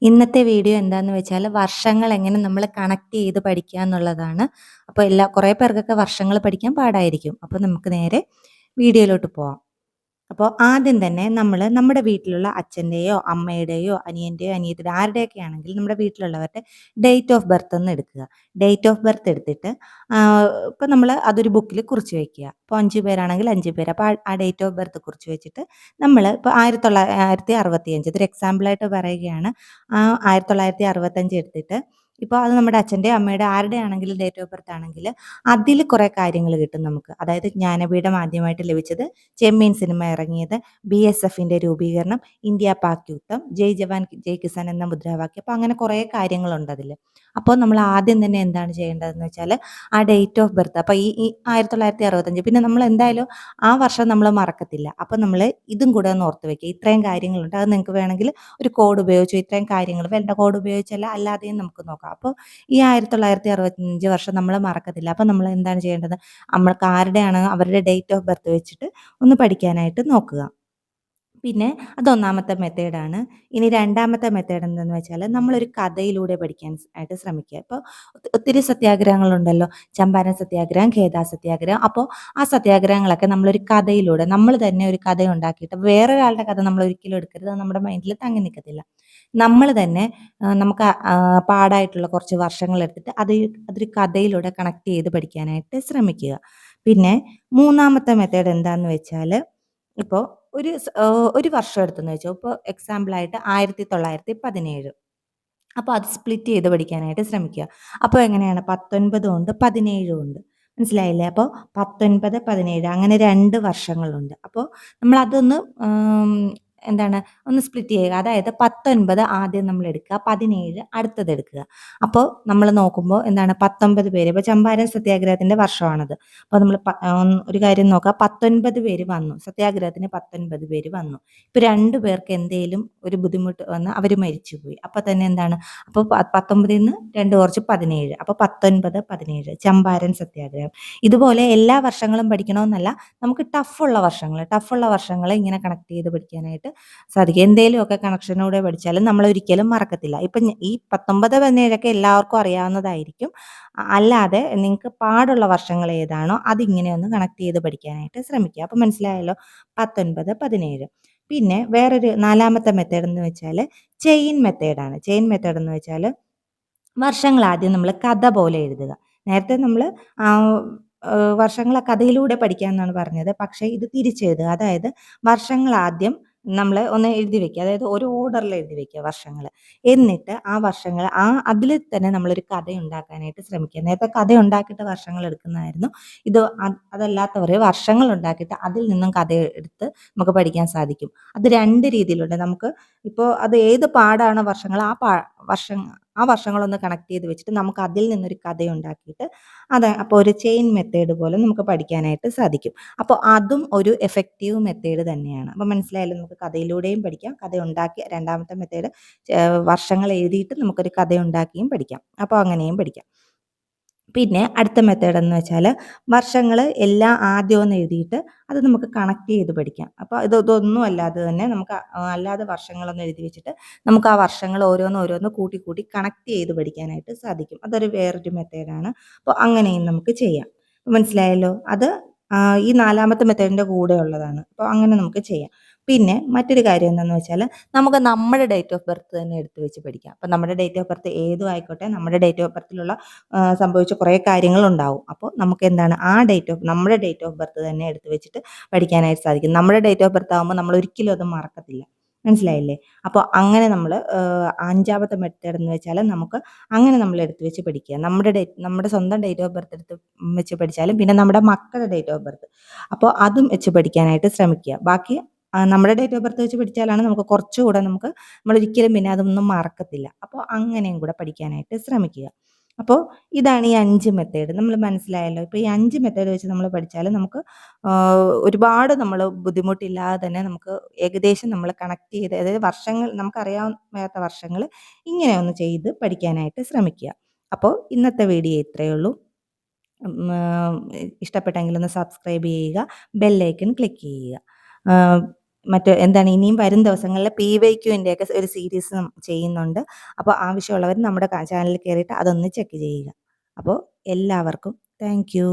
ഇന്നത്തെ വീഡിയോ എന്താന്ന് വെച്ചാൽ വർഷങ്ങൾ എങ്ങനെ നമ്മൾ കണക്ട് ചെയ്ത് പഠിക്കുക എന്നുള്ളതാണ്. അപ്പോൾ കുറേ പേർക്കൊക്കെ വർഷങ്ങൾ പഠിക്കാൻ പാടായിരിക്കും. അപ്പോൾ നമുക്ക് നേരെ വീഡിയോയിലോട്ട് പോവാം. അപ്പോൾ ആദ്യം തന്നെ നമ്മൾ നമ്മുടെ വീട്ടിലുള്ള അച്ഛൻ്റെയോ അമ്മയുടെയോ അനിയൻ്റെയോ അനിയത്തിയുടെ ആരുടെയൊക്കെ ആണെങ്കിൽ നമ്മുടെ വീട്ടിലുള്ളവരുടെ ഡേറ്റ് ഓഫ് ബർത്ത് ഒന്ന് എടുക്കുക. ഡേറ്റ് ഓഫ് ബർത്ത് എടുത്തിട്ട് ഇപ്പോൾ നമ്മൾ അതൊരു ബുക്കിൽ കുറിച്ച് വയ്ക്കുക. ഇപ്പോൾ 5 പേരാണെങ്കിൽ 5 പേര്. അപ്പോൾ ആ ഡേറ്റ് ഓഫ് ബർത്ത് കുറിച്ച് വെച്ചിട്ട് നമ്മൾ ഇപ്പോൾ 1965 ഇതൊരു എക്സാമ്പിളായിട്ട് പറയുകയാണ്. ആ 1965 എടുത്തിട്ട് ഇപ്പോൾ അത് നമ്മുടെ അച്ഛൻ്റെയോ അമ്മയുടെ ആരുടെ ആണെങ്കിലും ഡേറ്റ് ഓഫ് ബർത്ത് ആണെങ്കിൽ അതിൽ കുറേ കാര്യങ്ങൾ കിട്ടും നമുക്ക്. അതായത് ജ്ഞാനപീഠം ആദ്യമായിട്ട് ലഭിച്ചത്, ചെമ്മീൻ സിനിമ ഇറങ്ങിയത്, BSFന്റെ രൂപീകരണം, ഇന്ത്യ പാക് യുദ്ധം, ജയ് ജവാൻ ജയ് കിസാൻ എന്ന മുദ്രാവാക്യം. അപ്പോൾ അങ്ങനെ കുറേ കാര്യങ്ങളുണ്ട് അതിൽ. അപ്പോൾ നമ്മൾ ആദ്യം തന്നെ എന്താണ് ചെയ്യേണ്ടതെന്ന് വെച്ചാൽ ആ ഡേറ്റ് ഓഫ് ബർത്ത്, അപ്പോൾ ഈ 1965 പിന്നെ നമ്മൾ എന്തായാലും ആ വർഷം നമ്മൾ മറക്കത്തില്ല. അപ്പോൾ നമ്മൾ ഇതും കൂടെ ഒന്ന് ഓർത്ത് വെക്കുക. ഇത്രയും കാര്യങ്ങളുണ്ട്. അത് നിങ്ങൾക്ക് വേണമെങ്കിൽ ഒരു കോഡ് ഉപയോഗിച്ചോ, ഇത്രയും കാര്യങ്ങൾ വേണ്ട കോഡ് ഉപയോഗിച്ചല്ല അല്ലാതെയും നമുക്ക് നോക്കാം. അപ്പോൾ ഈ 1965 വർഷം നമ്മൾ മറക്കത്തില്ല. അപ്പോൾ നമ്മൾ എന്താണ് ചെയ്യേണ്ടത്, നമ്മൾക്ക് ആരുടെയാണ് അവരുടെ ഡേറ്റ് ഓഫ് ബർത്ത് വെച്ചിട്ട് ഒന്ന് പഠിക്കാനായിട്ട് നോക്കുക. പിന്നെ അത് ഒന്നാമത്തെ മെത്തേഡാണ്. ഇനി രണ്ടാമത്തെ മെത്തേഡ് എന്തെന്ന് വെച്ചാൽ നമ്മളൊരു കഥയിലൂടെ പഠിക്കാൻ ആയിട്ട് ശ്രമിക്കുക. ഇപ്പോൾ ഒത്തിരി സത്യാഗ്രഹങ്ങളുണ്ടല്ലോ. ചമ്പാരൻ സത്യാഗ്രഹം, ഖേദ സത്യാഗ്രഹം. അപ്പോൾ ആ സത്യാഗ്രഹങ്ങളൊക്കെ നമ്മളൊരു കഥയിലൂടെ നമ്മൾ തന്നെ ഒരു കഥ ഉണ്ടാക്കിയിട്ട് വേറൊരാളുടെ കഥ നമ്മൾ ഒരിക്കലും എടുക്കരുത്. അത് നമ്മുടെ മൈൻഡിൽ തങ്ങി നിൽക്കത്തില്ല. നമ്മൾ തന്നെ നമുക്ക് പാടായിട്ടുള്ള കുറച്ച് വർഷങ്ങൾ എടുത്തിട്ട് അതൊരു കഥയിലൂടെ കണക്ട് ചെയ്ത് പഠിക്കാനായിട്ട് ശ്രമിക്കുക. പിന്നെ മൂന്നാമത്തെ മെത്തേഡ് എന്താന്ന് വെച്ചാൽ ഇപ്പോൾ ഒരു വർഷം എടുത്തെന്ന് വെച്ചോ. ഇപ്പോൾ എക്സാമ്പിളായിട്ട് 1917. അപ്പോൾ അത് സ്പ്ലിറ്റ് ചെയ്ത് പഠിക്കാനായിട്ട് ശ്രമിക്കുക. അപ്പോൾ എങ്ങനെയാണ് 19 ഉണ്ട് 17 ഉണ്ട്. മനസ്സിലായില്ലേ? അപ്പോൾ 19, 17 അങ്ങനെ 2 വർഷങ്ങളുണ്ട്. അപ്പോൾ നമ്മളതൊന്ന് എന്താണ് ഒന്ന് സ്പ്ലിറ്റ് ചെയ്യുക. അതായത് 19 ആദ്യം നമ്മൾ എടുക്കുക, 17 അടുത്തത് എടുക്കുക. അപ്പോൾ നമ്മൾ നോക്കുമ്പോൾ എന്താണ് 19 പേര്, ഇപ്പോൾ ചമ്പാരൻ സത്യാഗ്രഹത്തിൻ്റെ വർഷമാണത്. അപ്പോൾ നമ്മൾ ഒരു കാര്യം നോക്കുക, 19 പേര് വന്നു. സത്യാഗ്രഹത്തിന് 19 പേര് വന്നു. ഇപ്പോൾ 2 പേർക്ക് എന്തേലും ഒരു ബുദ്ധിമുട്ട് വന്ന് അവർ മരിച്ചുപോയി. അപ്പോൾ തന്നെ എന്താണ്, അപ്പോൾ 19 2 കുറച്ച് 17. അപ്പോൾ 19, 17 ചമ്പാരൻ സത്യാഗ്രഹം. ഇതുപോലെ എല്ലാ വർഷങ്ങളും പഠിക്കണമെന്നല്ല, നമുക്ക് ടഫുള്ള വർഷങ്ങൾ ഇങ്ങനെ കണക്ട് ചെയ്ത് പഠിക്കാനായിട്ട് സാധിക്കും. എന്തേലുമൊക്കെ കണക്ഷനോടെ പഠിച്ചാലും നമ്മൾ ഒരിക്കലും മറക്കത്തില്ല. ഇപ്പം ഈ 19, 17 എല്ലാവർക്കും അറിയാവുന്നതായിരിക്കും. അല്ലാതെ നിങ്ങൾക്ക് പാടുള്ള വർഷങ്ങൾ ഏതാണോ അതിങ്ങനെ ഒന്ന് കണക്ട് ചെയ്ത് പഠിക്കാനായിട്ട് ശ്രമിക്കുക. അപ്പോൾ മനസ്സിലായല്ലോ, 19, 17. പിന്നെ വേറൊരു നാലാമത്തെ മെത്തേഡ് എന്ന് വെച്ചാൽ ചെയിൻ മെത്തേഡാണ്. ചെയിൻ മെത്തേഡ് എന്ന് വെച്ചാൽ വർഷങ്ങൾ ആദ്യം നമ്മൾ കഥ പോലെ എഴുതുക. നേരത്തെ നമ്മൾ വർഷങ്ങൾ കഥയിലൂടെ പഠിക്കാമെന്നാണ് പറഞ്ഞത്. പക്ഷേ ഇത് തിരിച്ചെഴുതുക. അതായത് വർഷങ്ങൾ ആദ്യം നമ്മൾ ഒന്ന് എഴുതി വെക്കുക. അതായത് ഒരു ഓർഡറിൽ എഴുതി വെക്കുക വർഷങ്ങൾ. എന്നിട്ട് ആ വർഷങ്ങൾ അതിൽ തന്നെ നമ്മളൊരു കഥ ഉണ്ടാക്കാനായിട്ട് ശ്രമിക്കുക. നേരത്തെ കഥ ഉണ്ടാക്കിയിട്ട് വർഷങ്ങൾ എടുക്കുന്നതായിരുന്നു. ഇത് അതല്ലാത്തവർ വർഷങ്ങൾ ഉണ്ടാക്കിയിട്ട് അതിൽ നിന്നും കഥ എടുത്ത് നമുക്ക് പഠിക്കാൻ സാധിക്കും. അത് 2 രീതിയിലുണ്ട്. നമുക്ക് ഇപ്പോൾ അത് ഏത് പാടാണോ വർഷങ്ങൾ ആ വർഷങ്ങളൊന്ന് കണക്ട് ചെയ്ത് വെച്ചിട്ട് നമുക്ക് അതിൽ നിന്നൊരു കഥയുണ്ടാക്കിയിട്ട് അപ്പോൾ ഒരു ചെയിൻ മെത്തേഡ് പോലെ നമുക്ക് പഠിക്കാനായിട്ട് സാധിക്കും. അപ്പോൾ അതും ഒരു എഫക്റ്റീവ് മെത്തേഡ് തന്നെയാണ്. അപ്പോൾ മനസ്സിലായല്ലോ, നമുക്ക് കഥയിലൂടെയും പഠിക്കാം. കഥ ഉണ്ടാക്കി രണ്ടാമത്തെ മെത്തേഡ് വർഷങ്ങൾ എഴുതിയിട്ട് നമുക്കൊരു കഥയുണ്ടാക്കിയും പഠിക്കാം. അപ്പോൾ അങ്ങനെയും പഠിക്കാം. പിന്നെ അടുത്ത മെത്തേഡ് എന്ന് വെച്ചാൽ വർഷങ്ങൾ എല്ലാം ആദ്യം ഒന്ന് എഴുതിയിട്ട് അത് നമുക്ക് കണക്ട് ചെയ്ത് പഠിക്കാം. അപ്പോൾ ഇതൊന്നും അല്ലാതെ തന്നെ നമുക്ക് അല്ലാതെ വർഷങ്ങളൊന്നും എഴുതി വെച്ചിട്ട് നമുക്ക് ആ വർഷങ്ങൾ ഓരോന്ന് കൂട്ടി കൂട്ടി കണക്ട് ചെയ്ത് പഠിക്കാനായിട്ട് സാധിക്കും. അതൊരു വേറൊരു മെത്തേഡാണ്. അപ്പോൾ അങ്ങനെയും നമുക്ക് ചെയ്യാം. മനസ്സിലായല്ലോ, അത് ഈ നാലാമത്തെ മെത്തേഡിൻ്റെ കൂടെ ഉള്ളതാണ്. അപ്പോൾ അങ്ങനെ നമുക്ക് ചെയ്യാം. പിന്നെ മറ്റൊരു കാര്യം എന്താണെന്ന് വെച്ചാൽ നമുക്ക് നമ്മുടെ ഡേറ്റ് ഓഫ് ബർത്ത് തന്നെ എടുത്ത് വെച്ച് പഠിക്കാം. അപ്പോൾ നമ്മുടെ ഡേറ്റ് ഓഫ് ബർത്ത് ഏതും ആയിക്കോട്ടെ, നമ്മുടെ ഡേറ്റ് ഓഫ് ബർത്തിലുള്ള സംഭവിച്ച കുറേ കാര്യങ്ങളുണ്ടാവും. അപ്പോൾ നമുക്ക് എന്താണ് നമ്മുടെ ഡേറ്റ് ഓഫ് ബർത്ത് തന്നെ എടുത്ത് വെച്ചിട്ട് പഠിക്കാനായിട്ട് സാധിക്കും. നമ്മുടെ ഡേറ്റ് ഓഫ് ബർത്ത് ആകുമ്പോൾ നമ്മൾ ഒരിക്കലും അത് മറക്കത്തില്ല. മനസ്സിലായില്ലേ? അപ്പോൾ അങ്ങനെ നമ്മൾ അഞ്ചാമത്തെ മെത്തേഡ് എന്ന് വെച്ചാൽ നമുക്ക് അങ്ങനെ നമ്മൾ എടുത്ത് വെച്ച് പഠിക്കുക. നമ്മുടെ സ്വന്തം ഡേറ്റ് ഓഫ് ബർത്ത് എടുത്ത് വെച്ച് പഠിച്ചാലും പിന്നെ നമ്മുടെ മക്കളുടെ ഡേറ്റ് ഓഫ് ബർത്ത്, അപ്പോൾ അതും വെച്ച് പഠിക്കാനായിട്ട് ശ്രമിക്കുക. ബാക്കി നമ്മുടെ ഡേറ്റ് ഓഫ് ബർത്ത് വെച്ച് പഠിച്ചാലാണ് നമുക്ക് കുറച്ചുകൂടെ നമ്മളൊരിക്കലും പിന്നെ അതൊന്നും മറക്കത്തില്ല. അപ്പോൾ അങ്ങനെയും കൂടെ പഠിക്കാനായിട്ട് ശ്രമിക്കുക. അപ്പോൾ ഇതാണ് ഈ 5 മെത്തേഡ്. നമ്മൾ മനസ്സിലായല്ലോ. ഇപ്പോൾ ഈ 5 മെത്തേഡ് വെച്ച് നമ്മൾ പഠിച്ചാൽ നമുക്ക് ഒരുപാട് നമ്മൾ ബുദ്ധിമുട്ടില്ലാതെ തന്നെ നമുക്ക് ഏകദേശം നമ്മൾ കണക്ട് ചെയ്ത്, അതായത് വർഷങ്ങൾ നമുക്കറിയാത്ത വർഷങ്ങൾ ഇങ്ങനെ ഒന്ന് ചെയ്ത് പഠിക്കാനായിട്ട് ശ്രമിക്കുക. അപ്പോൾ ഇന്നത്തെ വീഡിയോ ഇത്രയേ ഉള്ളൂ. ഇഷ്ടപ്പെട്ടെങ്കിൽ ഒന്ന് സബ്സ്ക്രൈബ് ചെയ്യുക, ബെല്ലൈക്കൺ ക്ലിക്ക് ചെയ്യുക. മറ്റ് എന്താണ് ഇനിയും വരും ദിവസങ്ങളിൽ PYQൻ്റെയൊക്കെ ഒരു സീരീസ് ചെയ്യുന്നുണ്ട്. അപ്പോൾ ആവശ്യമുള്ളവർ നമ്മുടെ ചാനലിൽ കയറിയിട്ട് അതൊന്ന് ചെക്ക് ചെയ്യുക. അപ്പോൾ എല്ലാവർക്കും താങ്ക് യു.